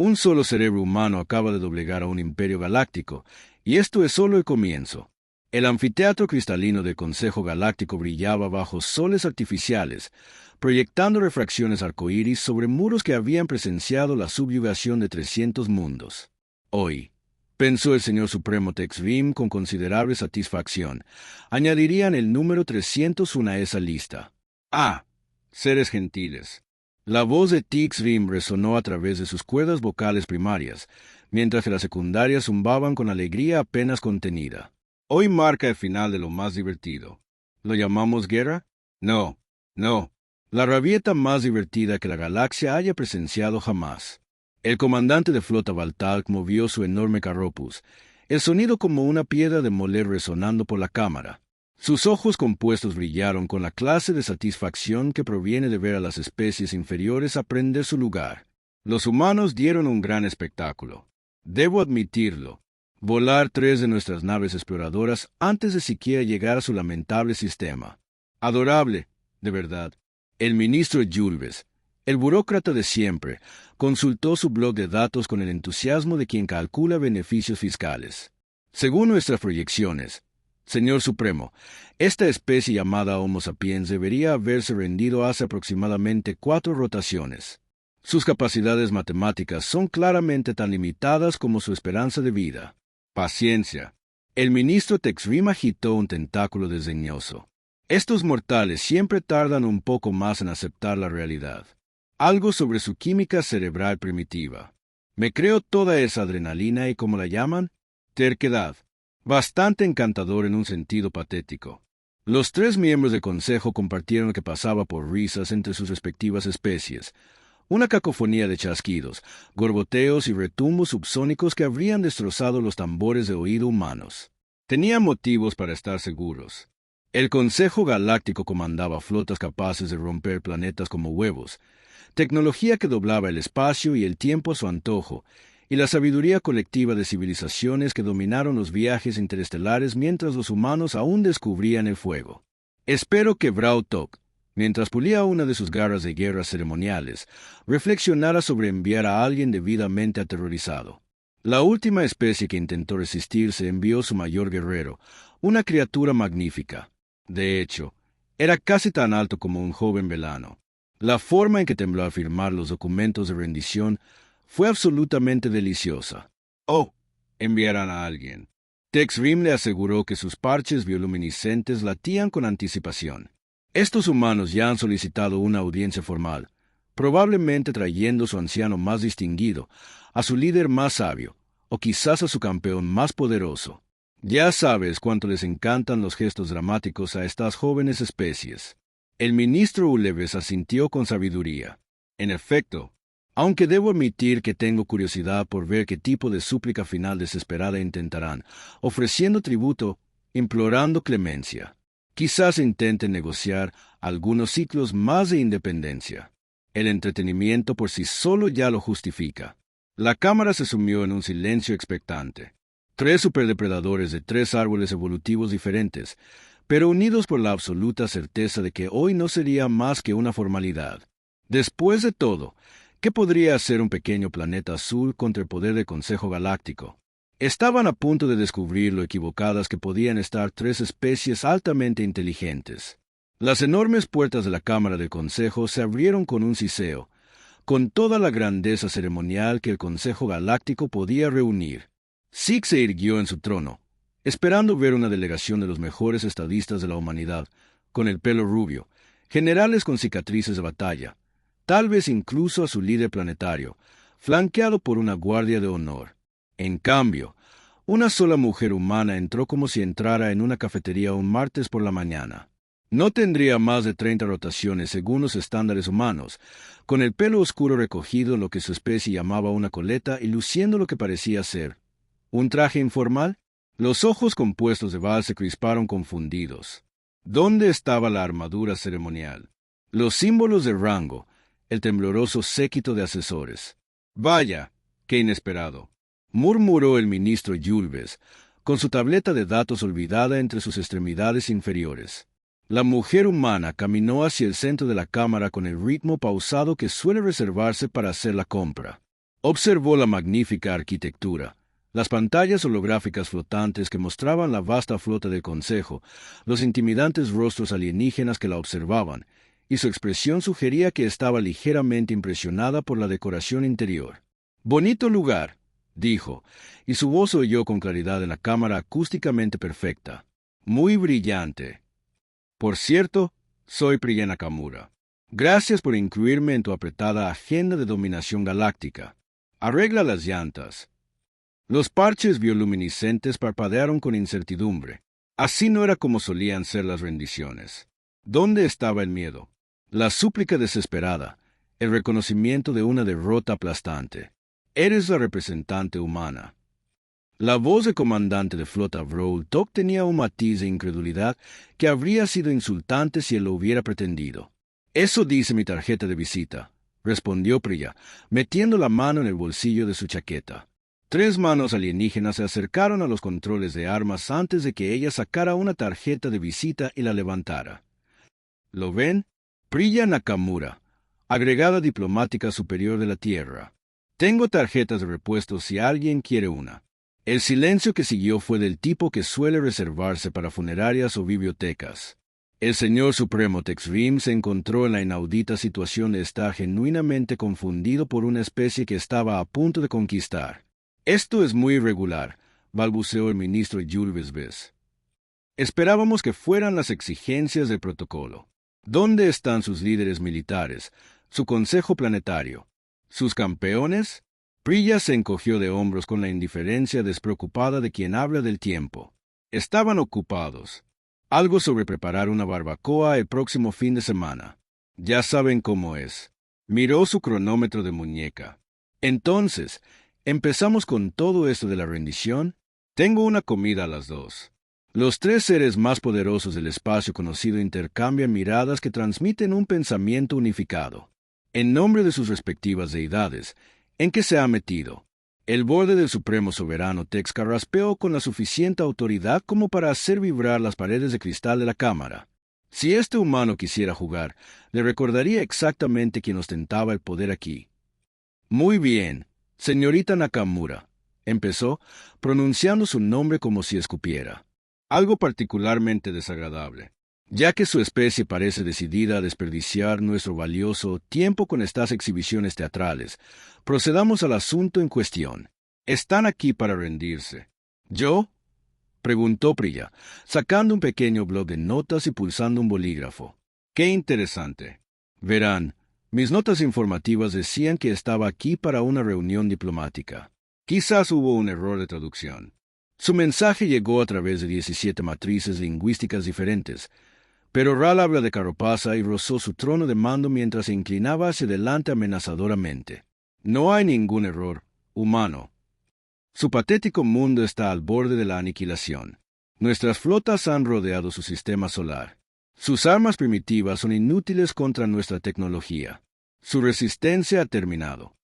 Un solo cerebro humano acaba de doblegar a un imperio galáctico, y esto es solo el comienzo. El anfiteatro cristalino del Consejo Galáctico brillaba bajo soles artificiales, proyectando refracciones arcoíris sobre muros que habían presenciado la subyugación de 300 mundos. Hoy, pensó el Señor Supremo Texvim con considerable satisfacción, añadirían el número 301 a esa lista. Ah, seres gentiles. La voz de Tixvim resonó a través de sus cuerdas vocales primarias, mientras que las secundarias zumbaban con alegría apenas contenida. Hoy marca el final de lo más divertido. ¿Lo llamamos guerra? No, no. La rabieta más divertida que la galaxia haya presenciado jamás. El comandante de flota Valtalk movió su enorme carropus, el sonido como una piedra de moler resonando por la cámara. Sus ojos compuestos brillaron con la clase de satisfacción que proviene de ver a las especies inferiores aprender su lugar. Los humanos dieron un gran espectáculo. Debo admitirlo. Volar 3 de nuestras naves exploradoras antes de siquiera llegar a su lamentable sistema. Adorable, de verdad. El ministro Julves, el burócrata de siempre, consultó su blog de datos con el entusiasmo de quien calcula beneficios fiscales. Según nuestras proyecciones, Señor Supremo, esta especie llamada Homo sapiens debería haberse rendido hace aproximadamente 4 rotaciones. Sus capacidades matemáticas son claramente tan limitadas como su esperanza de vida. Paciencia. El ministro Texvim agitó un tentáculo desdeñoso. Estos mortales siempre tardan un poco más en aceptar la realidad. Algo sobre su química cerebral primitiva. Me creo toda esa adrenalina y, ¿cómo la llaman? Terquedad. Bastante encantador en un sentido patético. Los 3 miembros del consejo compartieron lo que pasaba por risas entre sus respectivas especies. Una cacofonía de chasquidos, gorgoteos y retumbos subsónicos que habrían destrozado los tambores de oído humanos. Tenían motivos para estar seguros. El Consejo Galáctico comandaba flotas capaces de romper planetas como huevos, tecnología que doblaba el espacio y el tiempo a su antojo, y la sabiduría colectiva de civilizaciones que dominaron los viajes interestelares mientras los humanos aún descubrían el fuego. Espero que Brautok, mientras pulía una de sus garras de guerra ceremoniales, reflexionara sobre enviar a alguien debidamente aterrorizado. La última especie que intentó resistirse envió su mayor guerrero, una criatura magnífica. De hecho, era casi tan alto como un joven velano. La forma en que tembló al firmar los documentos de rendición fue absolutamente deliciosa. Oh, enviarán a alguien. Texvim le aseguró que sus parches bioluminiscentes latían con anticipación. Estos humanos ya han solicitado una audiencia formal, probablemente trayendo a su anciano más distinguido, a su líder más sabio, o quizás a su campeón más poderoso. Ya sabes cuánto les encantan los gestos dramáticos a estas jóvenes especies. El ministro Uleves asintió con sabiduría. En efecto, aunque debo admitir que tengo curiosidad por ver qué tipo de súplica final desesperada intentarán, ofreciendo tributo, implorando clemencia. Quizás intenten negociar algunos ciclos más de independencia. El entretenimiento por sí solo ya lo justifica. La cámara se sumió en un silencio expectante. 3 superdepredadores de 3 árboles evolutivos diferentes, pero unidos por la absoluta certeza de que hoy no sería más que una formalidad. Después de todo, ¿qué podría hacer un pequeño planeta azul contra el poder del Consejo Galáctico? Estaban a punto de descubrir lo equivocadas que podían estar 3 especies altamente inteligentes. Las enormes puertas de la Cámara del Consejo se abrieron con un siseo, con toda la grandeza ceremonial que el Consejo Galáctico podía reunir. Zig se irguió en su trono, esperando ver una delegación de los mejores estadistas de la humanidad, con el pelo rubio, generales con cicatrices de batalla, tal vez incluso a su líder planetario, flanqueado por una guardia de honor. En cambio, una sola mujer humana entró como si entrara en una cafetería un martes por la mañana. No tendría más de 30 rotaciones según los estándares humanos, con el pelo oscuro recogido en lo que su especie llamaba una coleta y luciendo lo que parecía ser ¿un traje informal? Los ojos compuestos de Val se crisparon confundidos. ¿Dónde estaba la armadura ceremonial? Los símbolos de rango, el tembloroso séquito de asesores. Vaya, qué inesperado, murmuró el ministro Julves, con su tableta de datos olvidada entre sus extremidades inferiores. La mujer humana caminó hacia el centro de la cámara con el ritmo pausado que suele reservarse para hacer la compra. Observó la magnífica arquitectura, las pantallas holográficas flotantes que mostraban la vasta flota del Consejo, los intimidantes rostros alienígenas que la observaban, y su expresión sugería que estaba ligeramente impresionada por la decoración interior. «Bonito lugar», dijo, y su voz se oyó con claridad en la cámara acústicamente perfecta. «Muy brillante. Por cierto, soy Priya Nakamura. Gracias por incluirme en tu apretada agenda de dominación galáctica. Arregla las llantas». Los parches bioluminiscentes parpadearon con incertidumbre. Así no era como solían ser las rendiciones. ¿Dónde estaba el miedo? La súplica desesperada, el reconocimiento de una derrota aplastante. Eres la representante humana. La voz del comandante de flota Vroll Tok tenía un matiz de incredulidad que habría sido insultante si él lo hubiera pretendido. «Eso dice mi tarjeta de visita», respondió Priya, metiendo la mano en el bolsillo de su chaqueta. 3 manos alienígenas se acercaron a los controles de armas antes de que ella sacara una tarjeta de visita y la levantara. ¿Lo ven? Priya Nakamura, agregada diplomática superior de la Tierra. Tengo tarjetas de repuesto si alguien quiere una. El silencio que siguió fue del tipo que suele reservarse para funerarias o bibliotecas. El señor supremo Tex Rim se encontró en la inaudita situación de estar genuinamente confundido por una especie que estaba a punto de conquistar. «Esto es muy irregular», balbuceó el ministro Jules Vez. «Esperábamos que fueran las exigencias del protocolo. ¿Dónde están sus líderes militares, su consejo planetario, sus campeones?» Priya se encogió de hombros con la indiferencia despreocupada de quien habla del tiempo. «Estaban ocupados. Algo sobre preparar una barbacoa el próximo fin de semana. Ya saben cómo es». Miró su cronómetro de muñeca. «Entonces, ¿empezamos con todo esto de la rendición? Tengo una comida a las 2. Los 3 seres más poderosos del espacio conocido intercambian miradas que transmiten un pensamiento unificado. En nombre de sus respectivas deidades, ¿en qué se ha metido? El borde del supremo soberano Tex carraspeó con la suficiente autoridad como para hacer vibrar las paredes de cristal de la cámara. Si este humano quisiera jugar, le recordaría exactamente quién ostentaba el poder aquí. «Muy bien, señorita Nakamura», empezó, pronunciando su nombre como si escupiera. «Algo particularmente desagradable, ya que su especie parece decidida a desperdiciar nuestro valioso tiempo con estas exhibiciones teatrales. Procedamos al asunto en cuestión. Están aquí para rendirse». «¿Yo?», preguntó Priya, sacando un pequeño bloc de notas y pulsando un bolígrafo. «Qué interesante. Verán, mis notas informativas decían que estaba aquí para una reunión diplomática. Quizás hubo un error de traducción. Su mensaje llegó a través de 17 matrices lingüísticas diferentes, pero Ral habla de Carrapaza y rozó su trono de mando mientras se inclinaba hacia adelante amenazadoramente. No hay ningún error humano. Su patético mundo está al borde de la aniquilación. Nuestras flotas han rodeado su sistema solar. Sus armas primitivas son inútiles contra nuestra tecnología. Su resistencia ha terminado».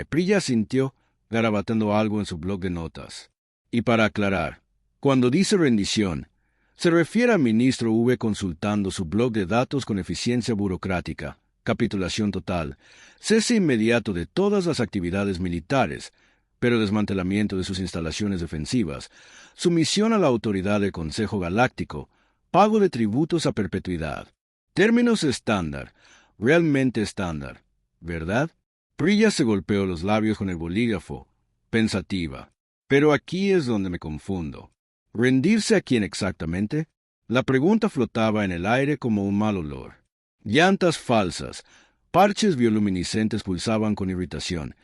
Priya sintió, garabateando algo en su bloc de notas. Y para aclarar, cuando dice rendición, se refiere al ministro V consultando su bloc de datos con eficiencia burocrática, capitulación total, cese inmediato de todas las actividades militares, pero desmantelamiento de sus instalaciones defensivas, sumisión a la autoridad del Consejo Galáctico, pago de tributos a perpetuidad. Términos estándar, realmente estándar, ¿verdad? Priya se golpeó los labios con el bolígrafo, pensativa. «Pero aquí es donde me confundo. ¿Rendirse a quién exactamente?» La pregunta flotaba en el aire como un mal olor. Llantas falsas, parches bioluminiscentes pulsaban con irritación.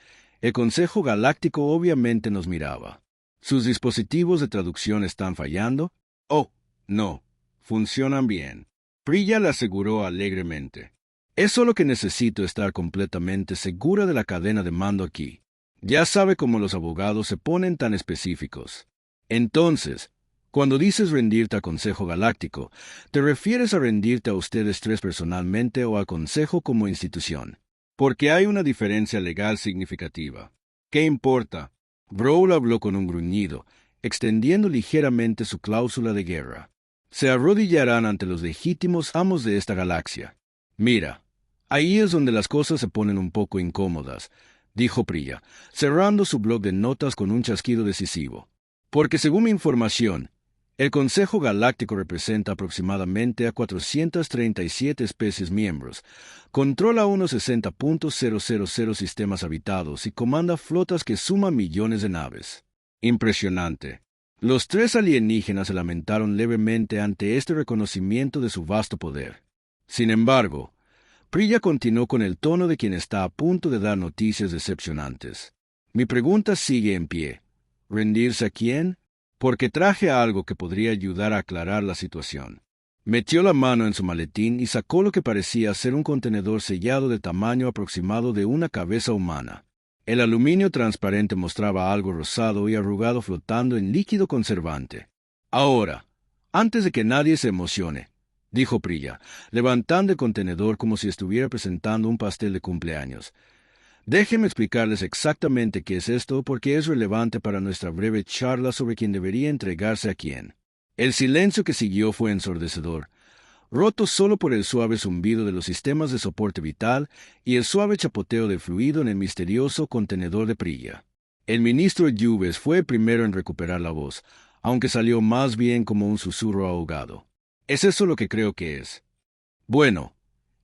El Consejo Galáctico obviamente nos miraba. ¿Sus dispositivos de traducción están fallando? «Oh, no. Funcionan bien», Priya le aseguró alegremente. «Es solo que necesito estar completamente segura de la cadena de mando aquí. Ya sabe cómo los abogados se ponen tan específicos. Entonces, cuando dices rendirte al Consejo Galáctico, ¿te refieres a rendirte a ustedes 3 personalmente o al Consejo como institución? Porque hay una diferencia legal significativa». «¿Qué importa?». Vroll habló con un gruñido, extendiendo ligeramente su cláusula de guerra. «Se arrodillarán ante los legítimos amos de esta galaxia. Mira, ahí es donde las cosas se ponen un poco incómodas, dijo Priya, cerrando su bloc de notas con un chasquido decisivo. Porque según mi información, el Consejo Galáctico representa aproximadamente a 437 especies miembros, controla unos 60.000 sistemas habitados y comanda flotas que suman millones de naves. Impresionante. Los tres alienígenas se lamentaron levemente ante este reconocimiento de su vasto poder. Sin embargo, Priya continuó con el tono de quien está a punto de dar noticias decepcionantes. Mi pregunta sigue en pie. ¿Rendirse a quién? Porque traje algo que podría ayudar a aclarar la situación. Metió la mano en su maletín y sacó lo que parecía ser un contenedor sellado de tamaño aproximado de una cabeza humana. El aluminio transparente mostraba algo rosado y arrugado flotando en líquido conservante. Ahora, antes de que nadie se emocione, dijo Priya, levantando el contenedor como si estuviera presentando un pastel de cumpleaños. Déjenme explicarles exactamente qué es esto porque es relevante para nuestra breve charla sobre quién debería entregarse a quién. El silencio que siguió fue ensordecedor, roto solo por el suave zumbido de los sistemas de soporte vital y el suave chapoteo de fluido en el misterioso contenedor de Priya. El ministro Yuves fue el primero en recuperar la voz, aunque salió más bien como un susurro ahogado. ¿Es eso lo que creo que es? Bueno,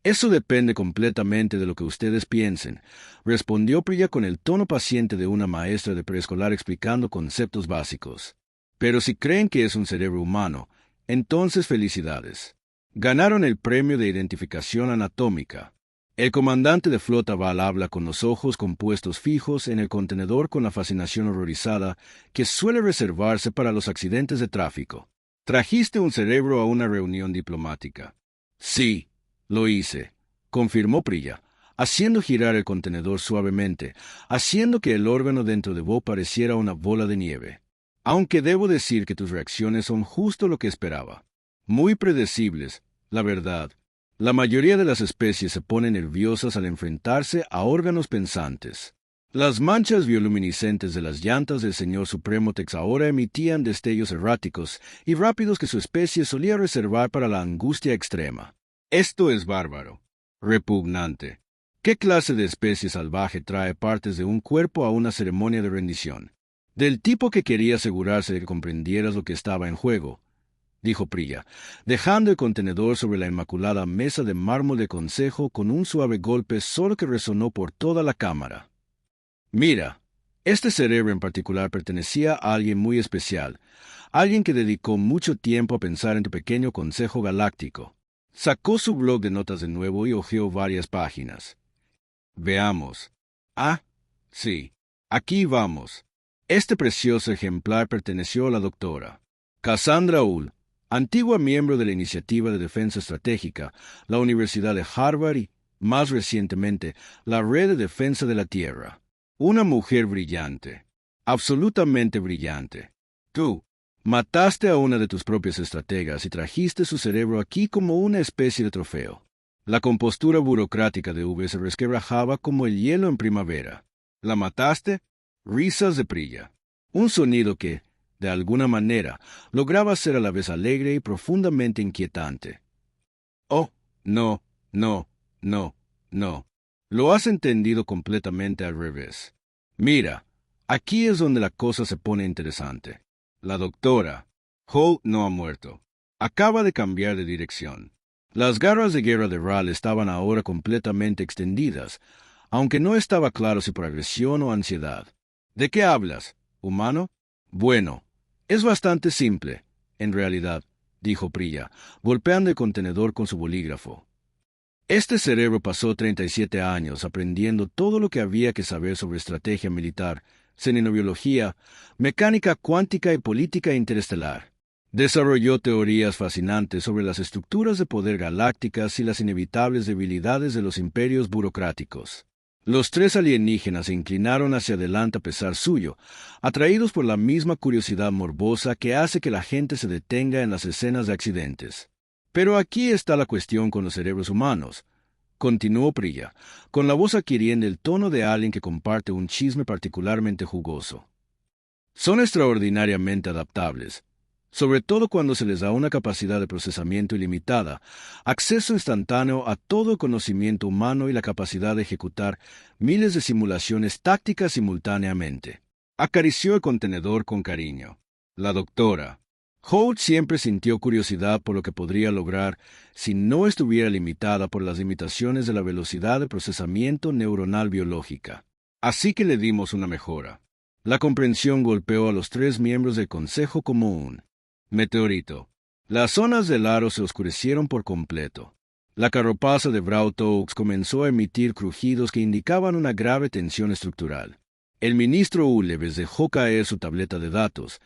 eso depende completamente de lo que ustedes piensen, respondió Priya con el tono paciente de una maestra de preescolar explicando conceptos básicos. Pero si creen que es un cerebro humano, entonces felicidades. Ganaron el premio de identificación anatómica. El comandante de flota va al habla con los ojos compuestos fijos en el contenedor con la fascinación horrorizada que suele reservarse para los accidentes de tráfico. ¿Trajiste un cerebro a una reunión diplomática? Sí, lo hice, confirmó Priya, haciendo girar el contenedor suavemente, haciendo que el órgano dentro de Bo pareciera una bola de nieve. Aunque debo decir que tus reacciones son justo lo que esperaba. Muy predecibles, la verdad. La mayoría de las especies se ponen nerviosas al enfrentarse a órganos pensantes. Las manchas bioluminiscentes de las llantas del Señor Supremo Tex ahora emitían destellos erráticos y rápidos que su especie solía reservar para la angustia extrema. Esto es bárbaro. Repugnante. ¿Qué clase de especie salvaje trae partes de un cuerpo a una ceremonia de rendición? Del tipo que quería asegurarse de que comprendieras lo que estaba en juego, dijo Priya, dejando el contenedor sobre la inmaculada mesa de mármol de consejo con un suave golpe solo que resonó por toda la cámara. Mira, este cerebro en particular pertenecía a alguien muy especial, alguien que dedicó mucho tiempo a pensar en tu pequeño consejo galáctico. Sacó su bloc de notas de nuevo y hojeó varias páginas. Veamos. Ah, sí. Aquí vamos. Este precioso ejemplar perteneció a la doctora Cassandra Uhl, antigua miembro de la Iniciativa de Defensa Estratégica, la Universidad de Harvard y, más recientemente, la Red de Defensa de la Tierra. Una mujer brillante. Absolutamente brillante. Tú mataste a una de tus propias estrategas y trajiste su cerebro aquí como una especie de trofeo. La compostura burocrática de V se resquebrajaba como el hielo en primavera. ¿La mataste? Risas de Priya. Un sonido que, de alguna manera, lograba ser a la vez alegre y profundamente inquietante. Oh, no, no, no, no. Lo has entendido completamente al revés. Mira, aquí es donde la cosa se pone interesante. La doctora Holt no ha muerto. Acaba de cambiar de dirección. Las garras de guerra de Ral estaban ahora completamente extendidas, aunque no estaba claro si por agresión o ansiedad. ¿De qué hablas? ¿Humano? Bueno, es bastante simple, en realidad, dijo Priya, golpeando el contenedor con su bolígrafo. Este cerebro pasó 37 años aprendiendo todo lo que había que saber sobre estrategia militar, xenobiología, mecánica cuántica y política interestelar. Desarrolló teorías fascinantes sobre las estructuras de poder galácticas y las inevitables debilidades de los imperios burocráticos. Los tres alienígenas se inclinaron hacia adelante a pesar suyo, atraídos por la misma curiosidad morbosa que hace que la gente se detenga en las escenas de accidentes. Pero aquí está la cuestión con los cerebros humanos, continuó Priya, con la voz adquiriendo el tono de alguien que comparte un chisme particularmente jugoso. Son extraordinariamente adaptables, sobre todo cuando se les da una capacidad de procesamiento ilimitada, acceso instantáneo a todo el conocimiento humano y la capacidad de ejecutar miles de simulaciones tácticas simultáneamente. Acarició el contenedor con cariño. La doctora Holt siempre sintió curiosidad por lo que podría lograr si no estuviera limitada por las limitaciones de la velocidad de procesamiento neuronal biológica. Así que le dimos una mejora. La comprensión golpeó a los 3 miembros del consejo como un meteorito. Las zonas del aro se oscurecieron por completo. La carapaza de Braut Oaks comenzó a emitir crujidos que indicaban una grave tensión estructural. El ministro Uleves dejó caer su tableta de datos,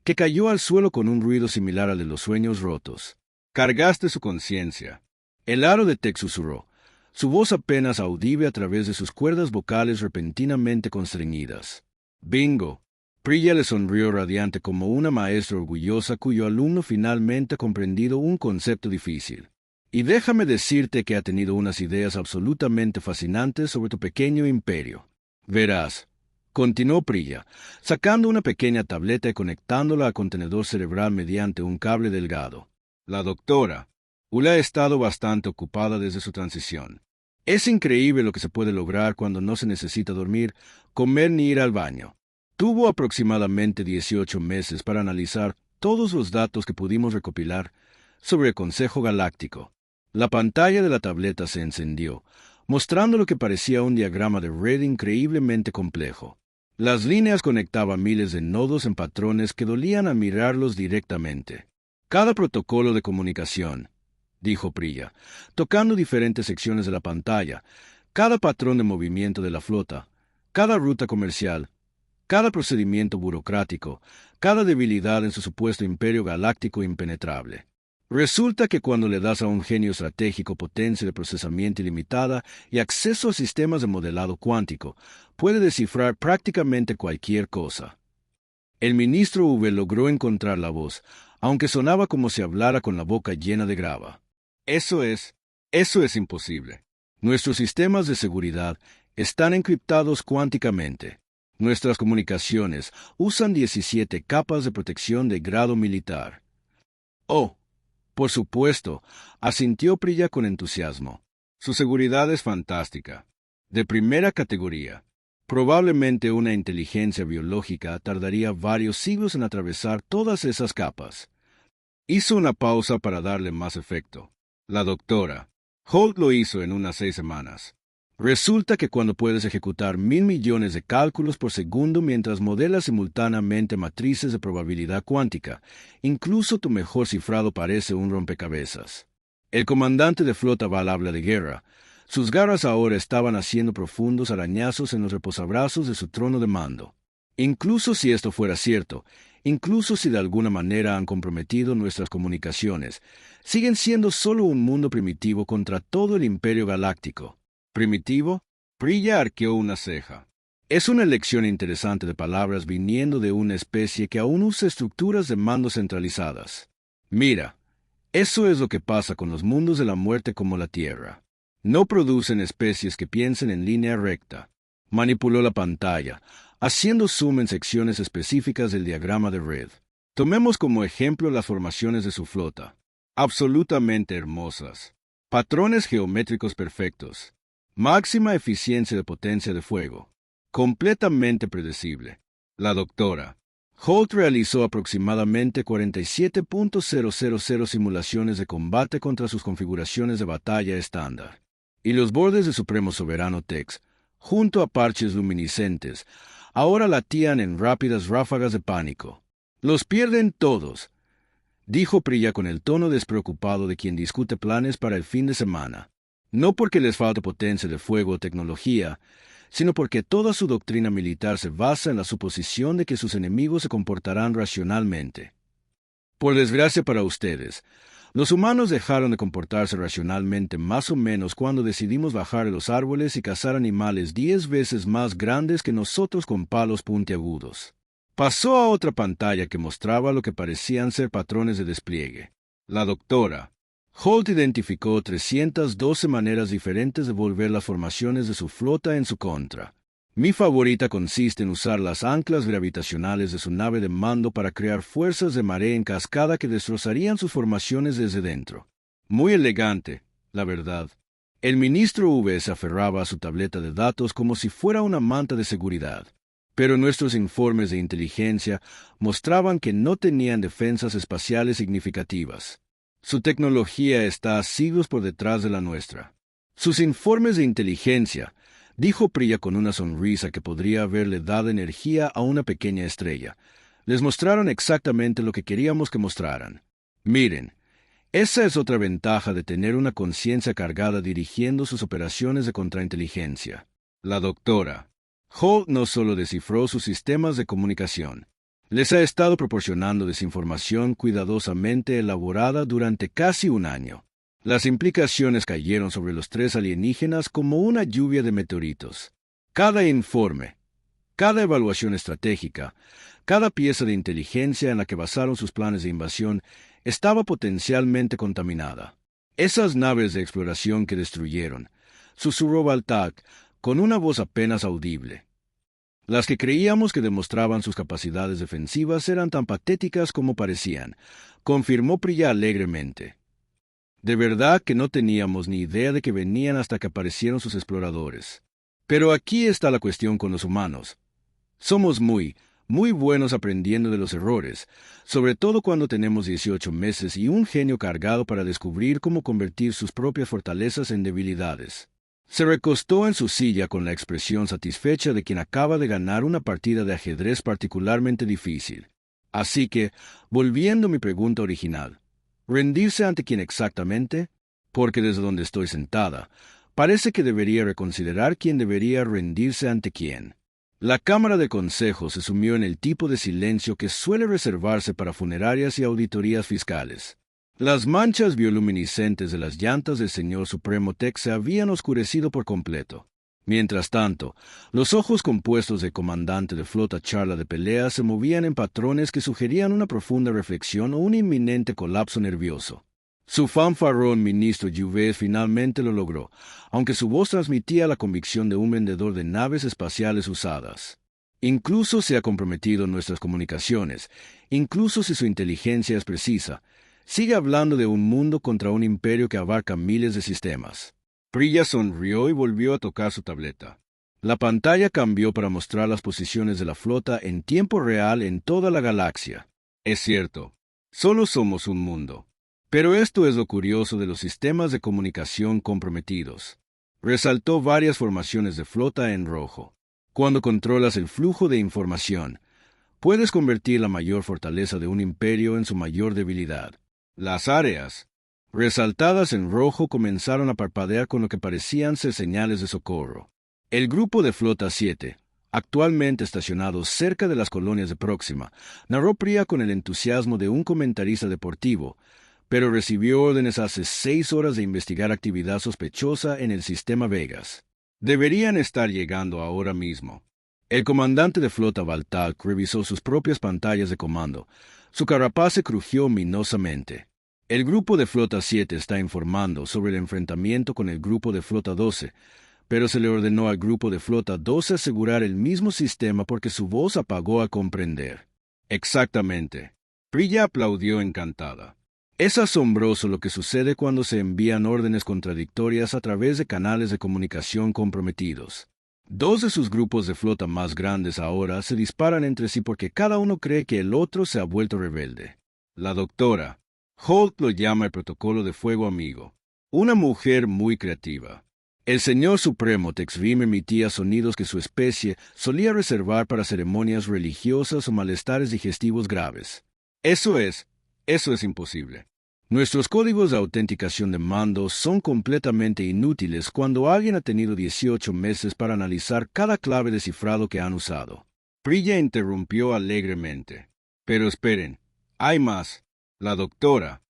que cayó al suelo con un ruido similar al de los sueños rotos. Cargaste su conciencia. El aro de Tech susurró, su voz apenas audible a través de sus cuerdas vocales repentinamente constreñidas. Bingo. Priya le sonrió radiante como una maestra orgullosa cuyo alumno finalmente ha comprendido un concepto difícil. Y déjame decirte que ha tenido unas ideas absolutamente fascinantes sobre tu pequeño imperio. Verás, continuó Priya, sacando una pequeña tableta y conectándola al contenedor cerebral mediante un cable delgado. La doctora Ula ha estado bastante ocupada desde su transición. Es increíble lo que se puede lograr cuando no se necesita dormir, comer ni ir al baño. Tuvo aproximadamente 18 meses para analizar todos los datos que pudimos recopilar sobre el Consejo Galáctico. La pantalla de la tableta se encendió, mostrando lo que parecía un diagrama de red increíblemente complejo. Las líneas conectaban miles de nodos en patrones que dolían al mirarlos directamente. Cada protocolo de comunicación, dijo Priya, tocando diferentes secciones de la pantalla, cada patrón de movimiento de la flota, cada ruta comercial, cada procedimiento burocrático, cada debilidad en su supuesto imperio galáctico impenetrable. Resulta que cuando le das a un genio estratégico potencia de procesamiento ilimitada y acceso a sistemas de modelado cuántico, puede descifrar prácticamente cualquier cosa. El ministro V logró encontrar la voz, aunque sonaba como si hablara con la boca llena de grava. Eso es imposible. Nuestros sistemas de seguridad están encriptados cuánticamente. Nuestras comunicaciones usan 17 capas de protección de grado militar. Oh, por supuesto, asintió Priya con entusiasmo. Su seguridad es fantástica. De primera categoría. Probablemente una inteligencia biológica tardaría varios siglos en atravesar todas esas capas. Hizo una pausa para darle más efecto. La doctora Holt lo hizo en unas 6 semanas. Resulta que cuando puedes ejecutar 1.000 millones de cálculos por segundo mientras modelas simultáneamente matrices de probabilidad cuántica, incluso tu mejor cifrado parece un rompecabezas. El comandante de flota va al habla de guerra. Sus garras ahora estaban haciendo profundos arañazos en los reposabrazos de su trono de mando. Incluso si esto fuera cierto, incluso si de alguna manera han comprometido nuestras comunicaciones, siguen siendo solo un mundo primitivo contra todo el imperio galáctico. ¿Primitivo? Priya arqueó una ceja. Es una elección interesante de palabras viniendo de una especie que aún usa estructuras de mando centralizadas. Mira, eso es lo que pasa con los mundos de la muerte como la Tierra. No producen especies que piensen en línea recta. Manipuló la pantalla, haciendo zoom en secciones específicas del diagrama de red. Tomemos como ejemplo las formaciones de su flota. Absolutamente hermosas. Patrones geométricos perfectos. Máxima eficiencia de potencia de fuego. Completamente predecible. La doctora Holt realizó aproximadamente 47.000 simulaciones de combate contra sus configuraciones de batalla estándar. Y los bordes de Supremo Soberano Tex, junto a parches luminiscentes, ahora latían en rápidas ráfagas de pánico. Los pierden todos, dijo Priya con el tono despreocupado de quien discute planes para el fin de semana. No porque les falte potencia de fuego o tecnología, sino porque toda su doctrina militar se basa en la suposición de que sus enemigos se comportarán racionalmente. Por desgracia para ustedes, los humanos dejaron de comportarse racionalmente más o menos cuando decidimos bajar de los árboles y cazar animales 10 veces más grandes que nosotros con palos puntiagudos. Pasó a otra pantalla que mostraba lo que parecían ser patrones de despliegue. La doctora Holt identificó 312 maneras diferentes de volver las formaciones de su flota en su contra. Mi favorita consiste en usar las anclas gravitacionales de su nave de mando para crear fuerzas de marea en cascada que destrozarían sus formaciones desde dentro. Muy elegante, la verdad. El ministro V se aferraba a su tableta de datos como si fuera una manta de seguridad. Pero nuestros informes de inteligencia mostraban que no tenían defensas espaciales significativas. Su tecnología está siglos por detrás de la nuestra. Sus informes de inteligencia, dijo Priya con una sonrisa que podría haberle dado energía a una pequeña estrella, les mostraron exactamente lo que queríamos que mostraran. Miren, esa es otra ventaja de tener una conciencia cargada dirigiendo sus operaciones de contrainteligencia. La doctora Holt no solo descifró sus sistemas de comunicación, les ha estado proporcionando desinformación cuidadosamente elaborada durante casi un año. Las implicaciones cayeron sobre los 3 alienígenas como una lluvia de meteoritos. Cada informe, cada evaluación estratégica, cada pieza de inteligencia en la que basaron sus planes de invasión estaba potencialmente contaminada. Esas naves de exploración que destruyeron, susurró Baltac con una voz apenas audible. Las que creíamos que demostraban sus capacidades defensivas eran tan patéticas como parecían, confirmó Priya alegremente. De verdad que no teníamos ni idea de que venían hasta que aparecieron sus exploradores. Pero aquí está la cuestión con los humanos. Somos muy buenos aprendiendo de los errores, sobre todo cuando tenemos 18 meses y un genio cargado para descubrir cómo convertir sus propias fortalezas en debilidades. Se recostó en su silla con la expresión satisfecha de quien acaba de ganar una partida de ajedrez particularmente difícil. Así que, volviendo a mi pregunta original, ¿rendirse ante quién exactamente? Porque desde donde estoy sentada, parece que debería reconsiderar quién debería rendirse ante quién. La Cámara de Consejo se sumió en el tipo de silencio que suele reservarse para funerarias y auditorías fiscales. Las manchas bioluminiscentes de las llantas del señor Supremo Tech se habían oscurecido por completo. Mientras tanto, los ojos compuestos del comandante de flota charla de pelea se movían en patrones que sugerían una profunda reflexión o un inminente colapso nervioso. Su fanfarrón ministro Juvet finalmente lo logró, aunque su voz transmitía la convicción de un vendedor de naves espaciales usadas. Incluso se ha comprometido en nuestras comunicaciones, incluso si su inteligencia es precisa, sigue hablando de un mundo contra un imperio que abarca miles de sistemas. Priya sonrió y volvió a tocar su tableta. La pantalla cambió para mostrar las posiciones de la flota en tiempo real en toda la galaxia. Es cierto, solo somos un mundo. Pero esto es lo curioso de los sistemas de comunicación comprometidos. Resaltó varias formaciones de flota en rojo. Cuando controlas el flujo de información, puedes convertir la mayor fortaleza de un imperio en su mayor debilidad. Las áreas, resaltadas en rojo, comenzaron a parpadear con lo que parecían ser señales de socorro. El grupo de Flota 7, actualmente estacionado cerca de las colonias de Próxima, narró Priya con el entusiasmo de un comentarista deportivo, pero recibió órdenes hace 6 horas de investigar actividad sospechosa en el sistema Vegas. Deberían estar llegando ahora mismo. El comandante de flota Baltac revisó sus propias pantallas de comando. Su carapace crujió ominosamente. El grupo de Flota 7 está informando sobre el enfrentamiento con el grupo de Flota 12, pero se le ordenó al grupo de Flota 12 asegurar el mismo sistema porque su voz apagó al comprender. Exactamente. Priya aplaudió encantada. Es asombroso lo que sucede cuando se envían órdenes contradictorias a través de canales de comunicación comprometidos. 2 de sus grupos de flota más grandes ahora se disparan entre sí porque cada uno cree que el otro se ha vuelto rebelde. La doctora Holt lo llama el protocolo de fuego amigo. Una mujer muy creativa. El señor Supremo Texvim emitía sonidos que su especie solía reservar para ceremonias religiosas o malestares digestivos graves. Eso es imposible. Nuestros códigos de autenticación de mando son completamente inútiles cuando alguien ha tenido 18 meses para analizar cada clave de cifrado que han usado. Priya interrumpió alegremente. Pero esperen, hay más. La doctora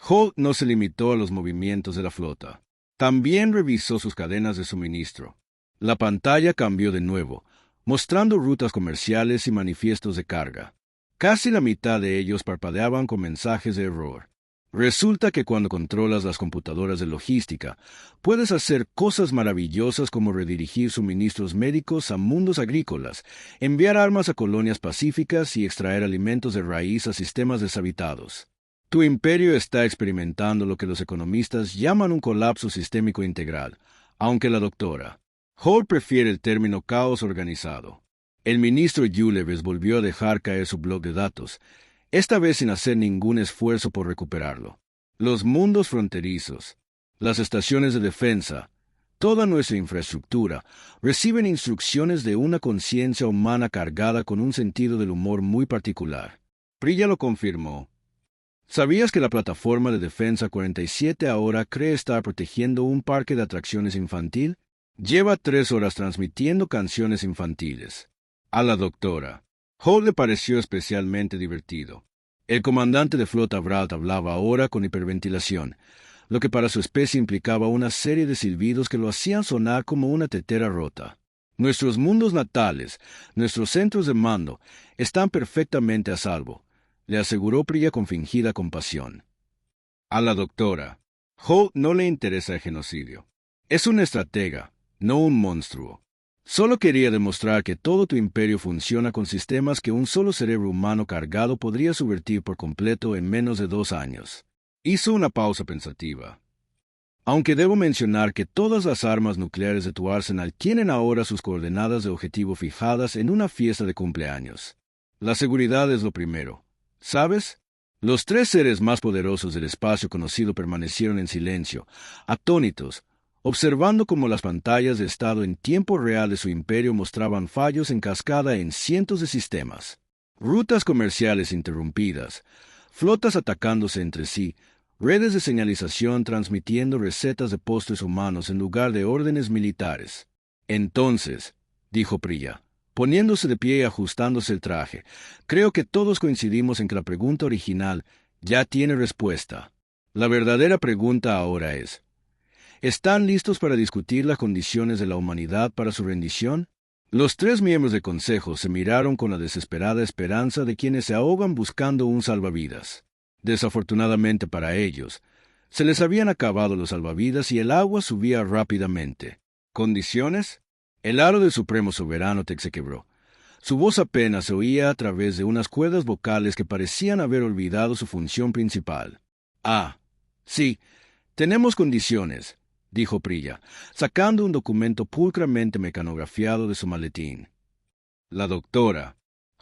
Holt no se limitó a los movimientos de la flota. También revisó sus cadenas de suministro. La pantalla cambió de nuevo, mostrando rutas comerciales y manifiestos de carga. Casi la mitad de ellos parpadeaban con mensajes de error. Resulta que cuando controlas las computadoras de logística, puedes hacer cosas maravillosas como redirigir suministros médicos a mundos agrícolas, enviar armas a colonias pacíficas y extraer alimentos de raíz a sistemas deshabitados. Tu imperio está experimentando lo que los economistas llaman un colapso sistémico integral, aunque la doctora Hall prefiere el término caos organizado. El ministro Juleves volvió a dejar caer su blog de datos, esta vez sin hacer ningún esfuerzo por recuperarlo. Los mundos fronterizos, las estaciones de defensa, toda nuestra infraestructura, reciben instrucciones de una conciencia humana cargada con un sentido del humor muy particular. Priya lo confirmó. ¿Sabías que la plataforma de Defensa 47 ahora cree estar protegiendo un parque de atracciones infantil? Lleva 3 horas transmitiendo canciones infantiles. A la doctora Hall le pareció especialmente divertido. El comandante de flota Brault hablaba ahora con hiperventilación, lo que para su especie implicaba una serie de silbidos que lo hacían sonar como una tetera rota. Nuestros mundos natales, nuestros centros de mando, están perfectamente a salvo, le aseguró Priya con fingida compasión. A la doctora Hall no le interesa el genocidio. Es una estratega, no un monstruo. Solo quería demostrar que todo tu imperio funciona con sistemas que un solo cerebro humano cargado podría subvertir por completo en menos de 2 años. Hizo una pausa pensativa. Aunque debo mencionar que todas las armas nucleares de tu arsenal tienen ahora sus coordenadas de objetivo fijadas en una fiesta de cumpleaños. La seguridad es lo primero. ¿Sabes? Los 3 seres más poderosos del espacio conocido permanecieron en silencio, atónitos, observando cómo las pantallas de estado en tiempo real de su imperio mostraban fallos en cascada en cientos de sistemas. Rutas comerciales interrumpidas, flotas atacándose entre sí, redes de señalización transmitiendo recetas de postres humanos en lugar de órdenes militares. Entonces, dijo Priya, poniéndose de pie y ajustándose el traje, creo que todos coincidimos en que la pregunta original ya tiene respuesta. La verdadera pregunta ahora es: ¿están listos para discutir las condiciones de la humanidad para su rendición? Los 3 miembros del Consejo se miraron con la desesperada esperanza de quienes se ahogan buscando un salvavidas. Desafortunadamente para ellos, se les habían acabado los salvavidas y el agua subía rápidamente. ¿Condiciones? El aro del Supremo Soberano Tech se quebró. Su voz apenas se oía a través de unas cuerdas vocales que parecían haber olvidado su función principal. Ah, sí, tenemos condiciones, dijo Priya, sacando un documento pulcramente mecanografiado de su maletín. La doctora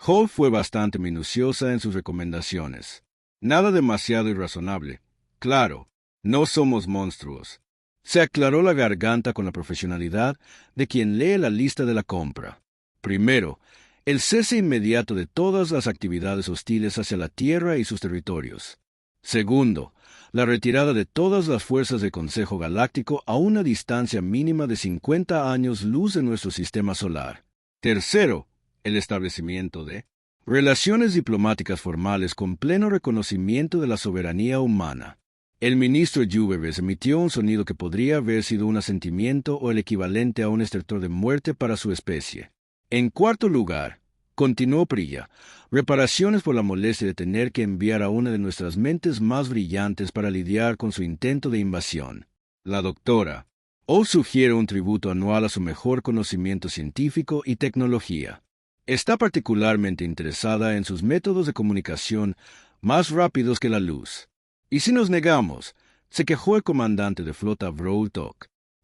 Hall fue bastante minuciosa en sus recomendaciones. Nada demasiado irrazonable. Claro, no somos monstruos. Se aclaró la garganta con la profesionalidad de quien lee la lista de la compra. Primero, el cese inmediato de todas las actividades hostiles hacia la Tierra y sus territorios. Segundo, la retirada de todas las fuerzas del Consejo Galáctico a una distancia mínima de 50 años luz de nuestro sistema solar. Tercero, el establecimiento de relaciones diplomáticas formales con pleno reconocimiento de la soberanía humana. El ministro Juleves emitió un sonido que podría haber sido un asentimiento o el equivalente a un estertor de muerte para su especie. En cuarto lugar, continuó Priya, reparaciones por la molestia de tener que enviar a una de nuestras mentes más brillantes para lidiar con su intento de invasión. La doctora Hall sugiere un tributo anual a su mejor conocimiento científico y tecnología. Está particularmente interesada en sus métodos de comunicación más rápidos que la luz. ¿Y si nos negamos?, se quejó el comandante de flota Brault.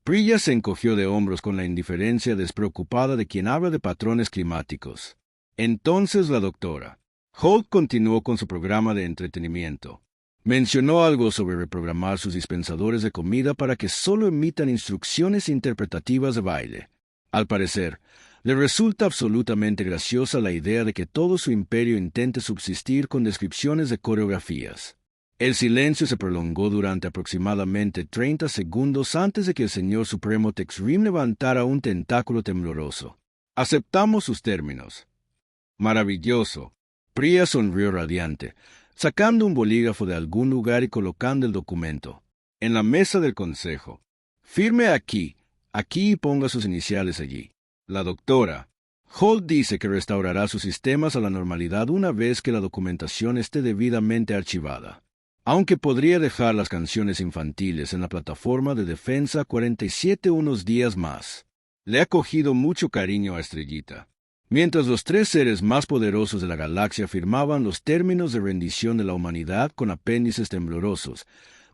Priya se encogió de hombros con la indiferencia despreocupada de quien habla de patrones climáticos. Entonces la doctora Hall continuó con su programa de entretenimiento. Mencionó algo sobre reprogramar sus dispensadores de comida para que solo emitan instrucciones interpretativas de baile. Al parecer, le resulta absolutamente graciosa la idea de que todo su imperio intente subsistir con descripciones de coreografías. El silencio se prolongó durante aproximadamente 30 segundos antes de que el señor Supremo Texrim levantara un tentáculo tembloroso. Aceptamos sus términos. Maravilloso. Priya sonrió radiante, sacando un bolígrafo de algún lugar y colocando el documento en la mesa del consejo. Firme aquí y ponga sus iniciales allí. La doctora Hall dice que restaurará sus sistemas a la normalidad una vez que la documentación esté debidamente archivada. aunque podría dejar las canciones infantiles en la plataforma de defensa 47 unos días más. Le ha cogido mucho cariño a Estrellita. Mientras los tres seres más poderosos de la galaxia firmaban los términos de rendición de la humanidad con apéndices temblorosos,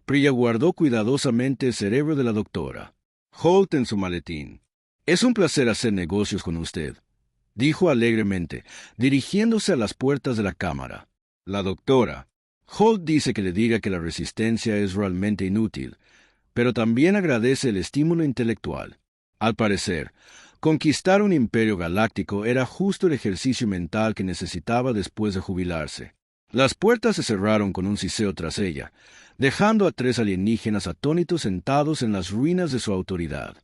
Priya guardó cuidadosamente el cerebro de la doctora. Holt en su maletín. «Es un placer hacer negocios con usted», dijo alegremente, dirigiéndose a las puertas de la cámara. La doctora. «Holt dice que le diga que la resistencia es realmente inútil, pero también agradece el estímulo intelectual. Al parecer, conquistar un imperio galáctico era justo el ejercicio mental que necesitaba después de jubilarse». Las puertas se cerraron con un siseo tras ella, dejando a tres alienígenas atónitos sentados en las ruinas de su autoridad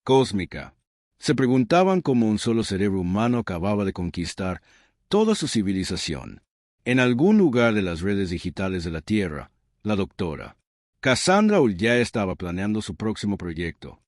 cósmica. Se preguntaban cómo un solo cerebro humano acababa de conquistar toda su civilización. En algún lugar de las redes digitales de la Tierra, la doctora Cassandra ya estaba planeando su próximo proyecto.